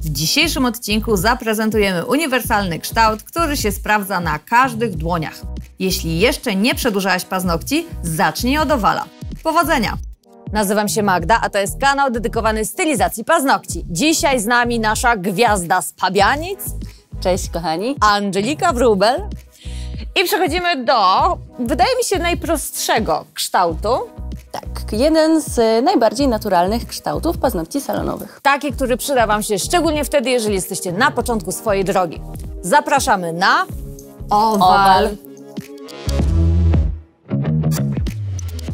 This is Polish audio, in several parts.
W dzisiejszym odcinku zaprezentujemy uniwersalny kształt, który się sprawdza na każdych dłoniach. Jeśli jeszcze nie przedłużałaś paznokci, zacznij od owala. Powodzenia! Nazywam się Magda, a to jest kanał dedykowany stylizacji paznokci. Dzisiaj z nami nasza gwiazda z Pabianic. Cześć kochani. Angelika Wróbel. I przechodzimy do, wydaje mi się, najprostszego kształtu. Tak, jeden z najbardziej naturalnych kształtów paznokci salonowych. Taki, który przyda Wam się szczególnie wtedy, jeżeli jesteście na początku swojej drogi. Zapraszamy na owal.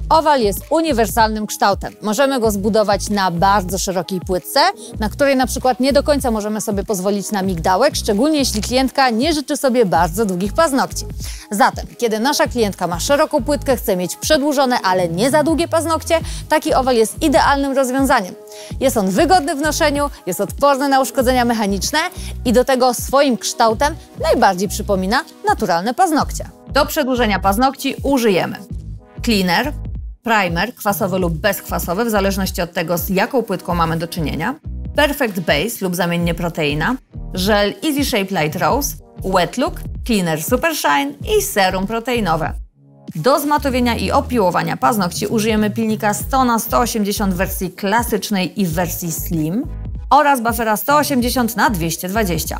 Owal jest uniwersalnym kształtem. Możemy go zbudować na bardzo szerokiej płytce, na której na przykład nie do końca możemy sobie pozwolić na migdałek, szczególnie jeśli klientka nie życzy sobie bardzo długich paznokci. Zatem, kiedy nasza klientka ma szeroką płytkę, chce mieć przedłużone, ale nie za długie paznokcie, taki owal jest idealnym rozwiązaniem. Jest on wygodny w noszeniu, jest odporny na uszkodzenia mechaniczne i do tego swoim kształtem najbardziej przypomina naturalne paznokcie. Do przedłużenia paznokci użyjemy cleaner, primer, kwasowy lub bezkwasowy, w zależności od tego, z jaką płytką mamy do czynienia, Perfect Base lub zamiennie proteina, żel Easy Shape Light Rose, Wet Look, cleaner Super Shine i serum proteinowe. Do zmatowienia i opiłowania paznokci użyjemy pilnika 100×180 w wersji klasycznej i w wersji slim oraz buffera 180×220.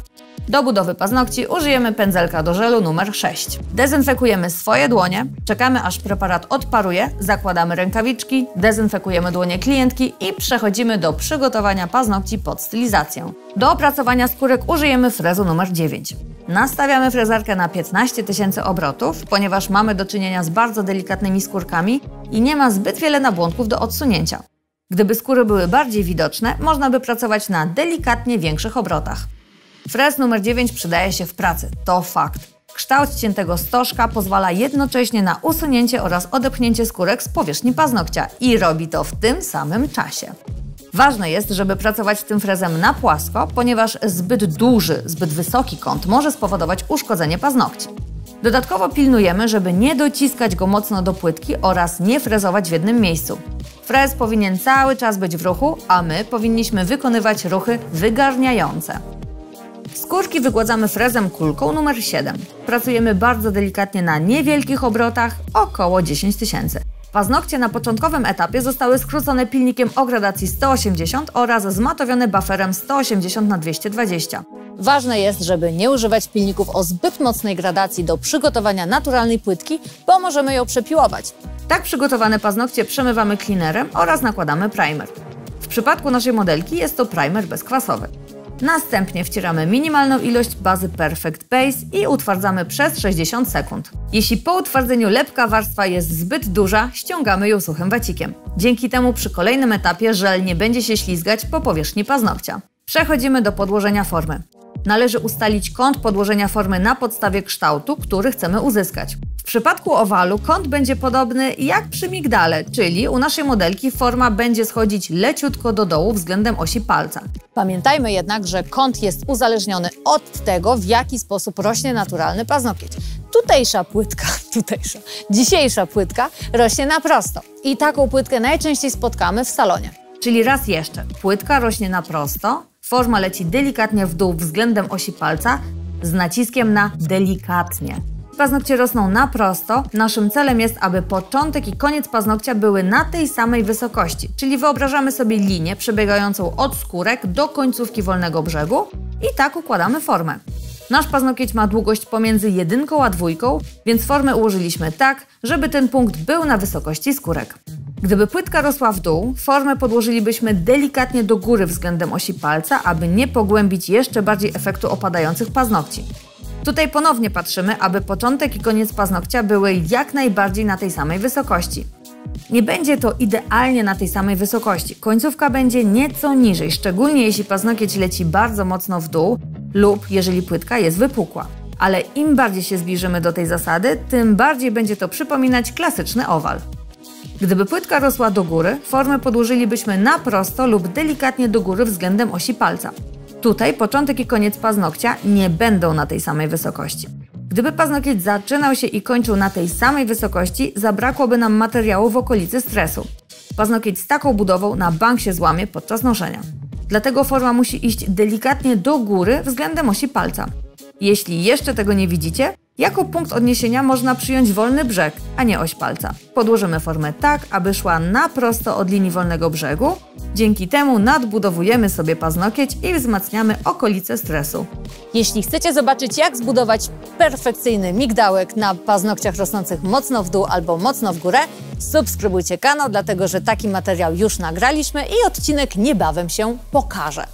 Do budowy paznokci użyjemy pędzelka do żelu numer 6. Dezynfekujemy swoje dłonie, czekamy aż preparat odparuje, zakładamy rękawiczki, dezynfekujemy dłonie klientki i przechodzimy do przygotowania paznokci pod stylizację. Do opracowania skórek użyjemy frezu numer 9. Nastawiamy frezarkę na 15 000 obrotów, ponieważ mamy do czynienia z bardzo delikatnymi skórkami i nie ma zbyt wiele nabłądków do odsunięcia. Gdyby skóry były bardziej widoczne, można by pracować na delikatnie większych obrotach. Frez numer 9 przydaje się w pracy, to fakt. Kształt ciętego stożka pozwala jednocześnie na usunięcie oraz odepchnięcie skórek z powierzchni paznokcia i robi to w tym samym czasie. Ważne jest, żeby pracować tym frezem na płasko, ponieważ zbyt duży, zbyt wysoki kąt może spowodować uszkodzenie paznokci. Dodatkowo pilnujemy, żeby nie dociskać go mocno do płytki oraz nie frezować w jednym miejscu. Frez powinien cały czas być w ruchu, a my powinniśmy wykonywać ruchy wygarniające. Skórki wygładzamy frezem kulką numer 7. Pracujemy bardzo delikatnie na niewielkich obrotach, około 10 000. Paznokcie na początkowym etapie zostały skrócone pilnikiem o gradacji 180 oraz zmatowione bufferem 180×220. Ważne jest, żeby nie używać pilników o zbyt mocnej gradacji do przygotowania naturalnej płytki, bo możemy ją przepiłować. Tak przygotowane paznokcie przemywamy cleanerem oraz nakładamy primer. W przypadku naszej modelki jest to primer bezkwasowy. Następnie wcieramy minimalną ilość bazy Perfect Base i utwardzamy przez 60 sekund. Jeśli po utwardzeniu lepka warstwa jest zbyt duża, ściągamy ją suchym wacikiem. Dzięki temu przy kolejnym etapie żel nie będzie się ślizgać po powierzchni paznokcia. Przechodzimy do podłożenia formy. Należy ustalić kąt podłożenia formy na podstawie kształtu, który chcemy uzyskać. W przypadku owalu kąt będzie podobny jak przy migdale, czyli u naszej modelki forma będzie schodzić leciutko do dołu względem osi palca. Pamiętajmy jednak, że kąt jest uzależniony od tego, w jaki sposób rośnie naturalny paznokieć. Dzisiejsza płytka rośnie na prosto i taką płytkę najczęściej spotkamy w salonie. Czyli raz jeszcze, płytka rośnie na prosto, forma leci delikatnie w dół względem osi palca z naciskiem na delikatnie. Paznokcie rosną na prosto. Naszym celem jest, aby początek i koniec paznokcia były na tej samej wysokości, czyli wyobrażamy sobie linię przebiegającą od skórek do końcówki wolnego brzegu i tak układamy formę. Nasz paznokieć ma długość pomiędzy 1 a 2, więc formę ułożyliśmy tak, żeby ten punkt był na wysokości skórek. Gdyby płytka rosła w dół, formę podłożylibyśmy delikatnie do góry względem osi palca, aby nie pogłębić jeszcze bardziej efektu opadających paznokci. Tutaj ponownie patrzymy, aby początek i koniec paznokcia były jak najbardziej na tej samej wysokości. Nie będzie to idealnie na tej samej wysokości. Końcówka będzie nieco niżej, szczególnie jeśli paznokieć leci bardzo mocno w dół lub jeżeli płytka jest wypukła. Ale im bardziej się zbliżymy do tej zasady, tym bardziej będzie to przypominać klasyczny owal. Gdyby płytka rosła do góry, formę podłożylibyśmy na prosto lub delikatnie do góry względem osi palca. Tutaj początek i koniec paznokcia nie będą na tej samej wysokości. Gdyby paznokieć zaczynał się i kończył na tej samej wysokości, zabrakłoby nam materiału w okolicy stresu. Paznokieć z taką budową na bank się złamie podczas noszenia. Dlatego forma musi iść delikatnie do góry względem osi palca. Jeśli jeszcze tego nie widzicie, jako punkt odniesienia można przyjąć wolny brzeg, a nie oś palca. Podłożymy formę tak, aby szła na prosto od linii wolnego brzegu. Dzięki temu nadbudowujemy sobie paznokieć i wzmacniamy okolice stresu. Jeśli chcecie zobaczyć, jak zbudować perfekcyjny migdałek na paznokciach rosnących mocno w dół albo mocno w górę, subskrybujcie kanał, dlatego że taki materiał już nagraliśmy i odcinek niebawem się pokaże.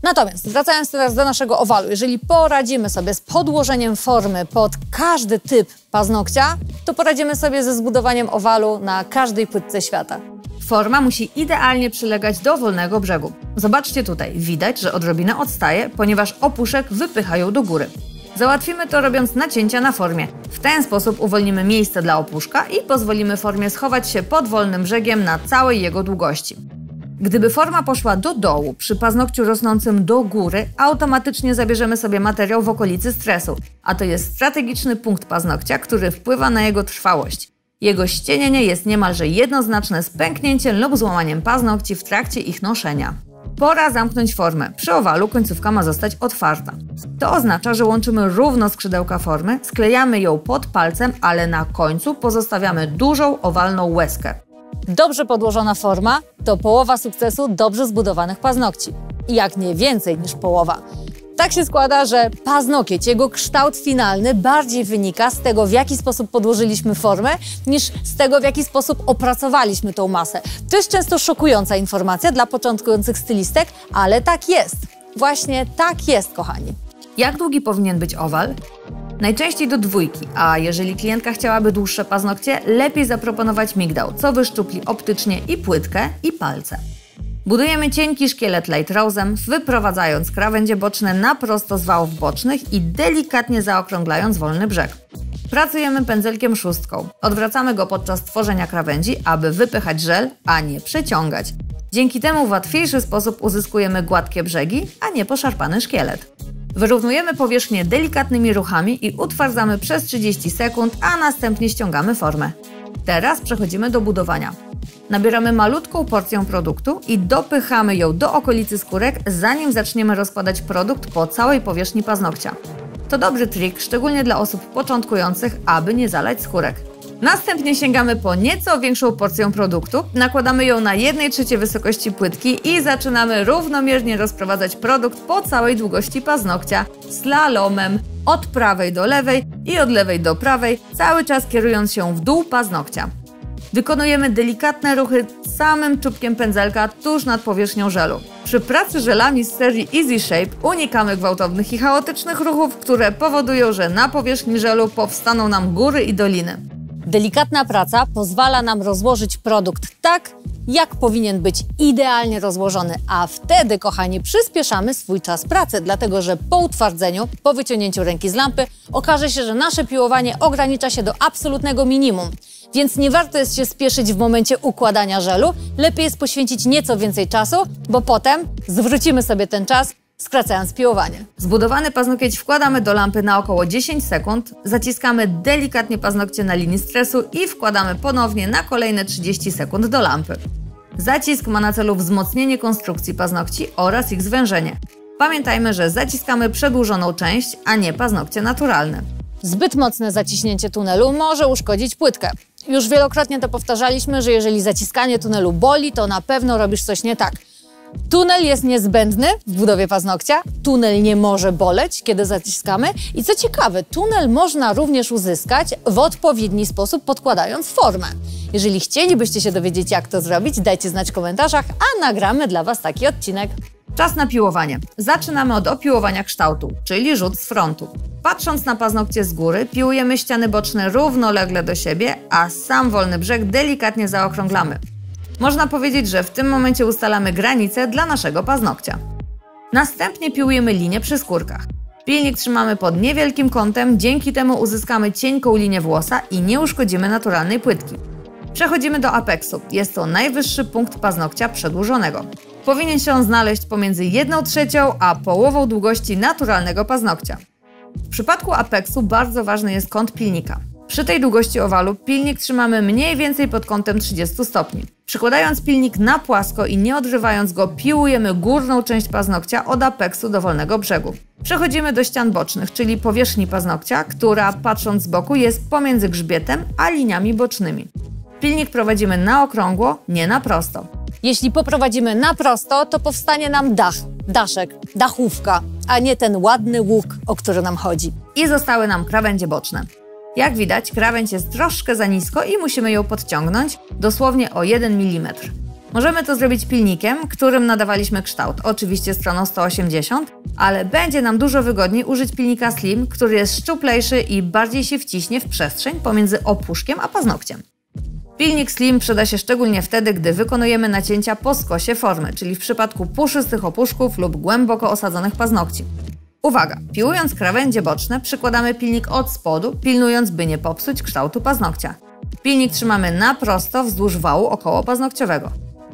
Natomiast wracając teraz do naszego owalu, jeżeli poradzimy sobie z podłożeniem formy pod każdy typ paznokcia, to poradzimy sobie ze zbudowaniem owalu na każdej płytce świata. Forma musi idealnie przylegać do wolnego brzegu. Zobaczcie tutaj, widać, że odrobinę odstaje, ponieważ opuszek wypycha ją do góry. Załatwimy to robiąc nacięcia na formie. W ten sposób uwolnimy miejsce dla opuszka i pozwolimy formie schować się pod wolnym brzegiem na całej jego długości. Gdyby forma poszła do dołu, przy paznokciu rosnącym do góry, automatycznie zabierzemy sobie materiał w okolicy stresu, a to jest strategiczny punkt paznokcia, który wpływa na jego trwałość. Jego ścienienie jest niemalże jednoznaczne z pęknięciem lub złamaniem paznokci w trakcie ich noszenia. Pora zamknąć formę. Przy owalu końcówka ma zostać otwarta. To oznacza, że łączymy równo skrzydełka formy, sklejamy ją pod palcem, ale na końcu pozostawiamy dużą, owalną łezkę. Dobrze podłożona forma to połowa sukcesu dobrze zbudowanych paznokci. I jak nie więcej niż połowa. Tak się składa, że paznokieć, jego kształt finalny bardziej wynika z tego, w jaki sposób podłożyliśmy formę, niż z tego, w jaki sposób opracowaliśmy tą masę. To jest często szokująca informacja dla początkujących stylistek, ale tak jest. Właśnie tak jest, kochani. Jak długi powinien być owal? Najczęściej do 2, a jeżeli klientka chciałaby dłuższe paznokcie, lepiej zaproponować migdał, co wyszczupli optycznie i płytkę, i palce. Budujemy cienki szkielet light rose'em, wyprowadzając krawędzie boczne na prosto z wałów bocznych i delikatnie zaokrąglając wolny brzeg. Pracujemy pędzelkiem 6. Odwracamy go podczas tworzenia krawędzi, aby wypychać żel, a nie przeciągać. Dzięki temu w łatwiejszy sposób uzyskujemy gładkie brzegi, a nie poszarpany szkielet. Wyrównujemy powierzchnię delikatnymi ruchami i utwardzamy przez 30 sekund, a następnie ściągamy formę. Teraz przechodzimy do budowania. Nabieramy malutką porcję produktu i dopychamy ją do okolicy skórek, zanim zaczniemy rozkładać produkt po całej powierzchni paznokcia. To dobry trik, szczególnie dla osób początkujących, aby nie zalać skórek. Następnie sięgamy po nieco większą porcję produktu, nakładamy ją na 1/3 wysokości płytki i zaczynamy równomiernie rozprowadzać produkt po całej długości paznokcia, slalomem, od prawej do lewej i od lewej do prawej, cały czas kierując się w dół paznokcia. Wykonujemy delikatne ruchy samym czubkiem pędzelka tuż nad powierzchnią żelu. Przy pracy żelami z serii Easy Shape unikamy gwałtownych i chaotycznych ruchów, które powodują, że na powierzchni żelu powstaną nam góry i doliny. Delikatna praca pozwala nam rozłożyć produkt tak, jak powinien być idealnie rozłożony, a wtedy, kochani, przyspieszamy swój czas pracy, dlatego że po utwardzeniu, po wyciągnięciu ręki z lampy, okaże się, że nasze piłowanie ogranicza się do absolutnego minimum. Więc nie warto jest się spieszyć w momencie układania żelu, lepiej jest poświęcić nieco więcej czasu, bo potem zwrócimy sobie ten czas, skracając piłowanie. Zbudowany paznokieć wkładamy do lampy na około 10 sekund, zaciskamy delikatnie paznokcie na linii stresu i wkładamy ponownie na kolejne 30 sekund do lampy. Zacisk ma na celu wzmocnienie konstrukcji paznokci oraz ich zwężenie. Pamiętajmy, że zaciskamy przedłużoną część, a nie paznokcie naturalne. Zbyt mocne zaciśnięcie tunelu może uszkodzić płytkę. Już wielokrotnie to powtarzaliśmy, że jeżeli zaciskanie tunelu boli, to na pewno robisz coś nie tak. Tunel jest niezbędny w budowie paznokcia, tunel nie może boleć, kiedy zaciskamy i co ciekawe, tunel można również uzyskać w odpowiedni sposób, podkładając formę. Jeżeli chcielibyście się dowiedzieć, jak to zrobić, dajcie znać w komentarzach, a nagramy dla Was taki odcinek. Czas na piłowanie. Zaczynamy od opiłowania kształtu, czyli rzut z frontu. Patrząc na paznokcie z góry, piłujemy ściany boczne równolegle do siebie, a sam wolny brzeg delikatnie zaokrąglamy. Można powiedzieć, że w tym momencie ustalamy granice dla naszego paznokcia. Następnie piłujemy linię przy skórkach. Pilnik trzymamy pod niewielkim kątem, dzięki temu uzyskamy cienką linię włosa i nie uszkodzimy naturalnej płytki. Przechodzimy do apeksu. Jest to najwyższy punkt paznokcia przedłużonego. Powinien się on znaleźć pomiędzy 1/3 a połową długości naturalnego paznokcia. W przypadku apeksu bardzo ważny jest kąt pilnika. Przy tej długości owalu pilnik trzymamy mniej więcej pod kątem 30 stopni. Przykładając pilnik na płasko i nie odrywając go, piłujemy górną część paznokcia od apeksu do wolnego brzegu. Przechodzimy do ścian bocznych, czyli powierzchni paznokcia, która patrząc z boku jest pomiędzy grzbietem a liniami bocznymi. Pilnik prowadzimy na okrągło, nie na prosto. Jeśli poprowadzimy na prosto, to powstanie nam dach, daszek, dachówka, a nie ten ładny łuk, o który nam chodzi. I zostały nam krawędzie boczne. Jak widać, krawędź jest troszkę za nisko i musimy ją podciągnąć, dosłownie o 1 mm. Możemy to zrobić pilnikiem, którym nadawaliśmy kształt, oczywiście stroną 180, ale będzie nam dużo wygodniej użyć pilnika Slim, który jest szczuplejszy i bardziej się wciśnie w przestrzeń pomiędzy opuszkiem a paznokciem. Pilnik Slim przyda się szczególnie wtedy, gdy wykonujemy nacięcia po skosie formy, czyli w przypadku puszystych opuszków lub głęboko osadzonych paznokci. Uwaga! Piłując krawędzie boczne, przykładamy pilnik od spodu, pilnując, by nie popsuć kształtu paznokcia. Pilnik trzymamy na prosto wzdłuż wału okołopaznokciowego.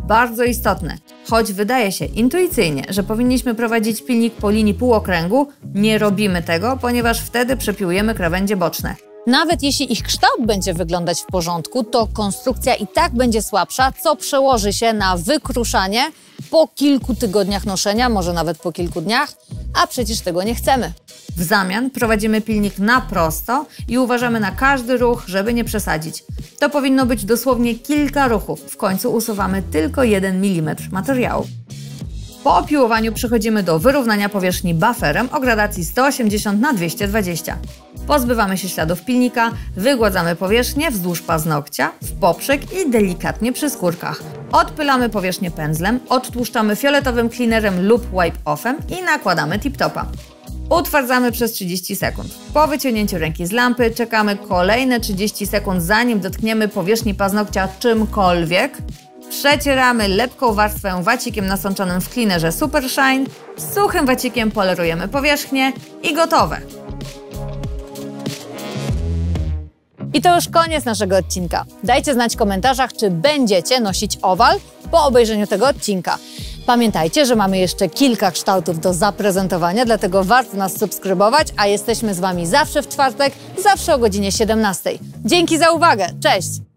Bardzo istotne, choć wydaje się intuicyjnie, że powinniśmy prowadzić pilnik po linii półokręgu, nie robimy tego, ponieważ wtedy przepiłujemy krawędzie boczne. Nawet jeśli ich kształt będzie wyglądać w porządku, to konstrukcja i tak będzie słabsza, co przełoży się na wykruszanie po kilku tygodniach noszenia, może nawet po kilku dniach, a przecież tego nie chcemy. W zamian prowadzimy pilnik na prosto i uważamy na każdy ruch, żeby nie przesadzić. To powinno być dosłownie kilka ruchów, w końcu usuwamy tylko 1 mm materiału. Po opiłowaniu przechodzimy do wyrównania powierzchni bufferem o gradacji 180×220. Pozbywamy się śladów pilnika, wygładzamy powierzchnię wzdłuż paznokcia, w poprzek i delikatnie przy skórkach. Odpylamy powierzchnię pędzlem, odtłuszczamy fioletowym cleanerem lub wipe-offem i nakładamy tip-topa. Utwardzamy przez 30 sekund. Po wyciągnięciu ręki z lampy czekamy kolejne 30 sekund, zanim dotkniemy powierzchni paznokcia czymkolwiek. Przecieramy lepką warstwę wacikiem nasączonym w cleanerze Super Shine, suchym wacikiem polerujemy powierzchnię i gotowe! I to już koniec naszego odcinka. Dajcie znać w komentarzach, czy będziecie nosić owal po obejrzeniu tego odcinka. Pamiętajcie, że mamy jeszcze kilka kształtów do zaprezentowania, dlatego warto nas subskrybować, a jesteśmy z Wami zawsze w czwartek, zawsze o godzinie 17. Dzięki za uwagę, cześć!